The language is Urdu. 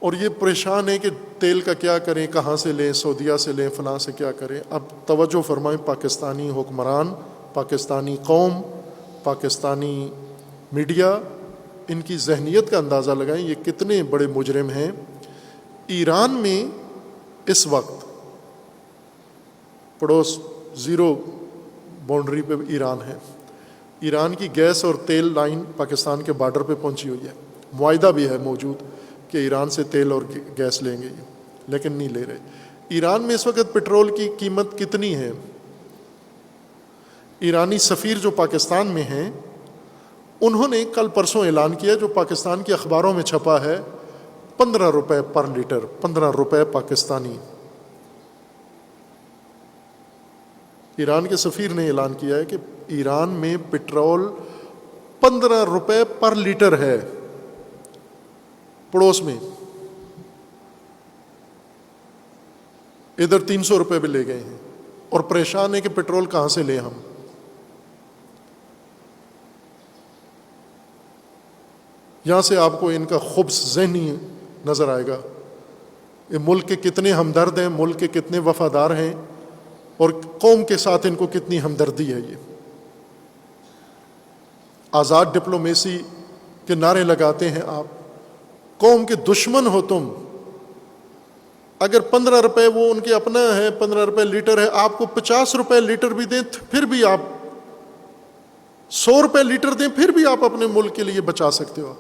اور یہ پریشان ہے کہ تیل کا کیا کریں، کہاں سے لیں، سعودیہ سے لیں، فلاں سے کیا کریں۔ اب توجہ فرمائیں، پاکستانی حکمران، پاکستانی قوم، پاکستانی میڈیا، ان کی ذہنیت کا اندازہ لگائیں، یہ کتنے بڑے مجرم ہیں۔ ایران میں اس وقت پڑوس زیرو باؤنڈری پہ ایران ہے، ایران کی گیس اور تیل لائن پاکستان کے بارڈر پہ پہنچی ہوئی ہے، معاہدہ بھی ہے موجود کہ ایران سے تیل اور گیس لیں گے، لیکن نہیں لے رہے۔ ایران میں اس وقت پٹرول کی قیمت کتنی ہے؟ ایرانی سفیر جو پاکستان میں ہیں، انہوں نے کل پرسوں اعلان کیا، جو پاکستان کے اخباروں میں چھپا ہے، 15 روپے پر لیٹر، 15 روپے پاکستانی۔ ایران کے سفیر نے اعلان کیا ہے کہ ایران میں پٹرول 15 روپے پر لیٹر ہے، پڑوس میں ادھر 300 روپے پہ لے گئے ہیں، اور پریشان ہے کہ پٹرول کہاں سے لیں ہم۔ یہاں سے آپ کو ان کا خبث ذہنی نظر آئے گا، یہ ملک کے کتنے ہمدرد ہیں، ملک کے کتنے وفادار ہیں، اور قوم کے ساتھ ان کو کتنی ہمدردی ہے۔ یہ آزاد ڈپلومیسی کے نعرے لگاتے ہیں آپ، قوم کے دشمن ہو تم، اگر 15 روپے وہ ان کے اپنا ہے، 15 روپے لیٹر ہے، آپ کو 50 روپے لیٹر بھی دیں پھر بھی آپ 100 روپے لیٹر دیں پھر بھی آپ اپنے ملک کے لیے بچا سکتے ہو۔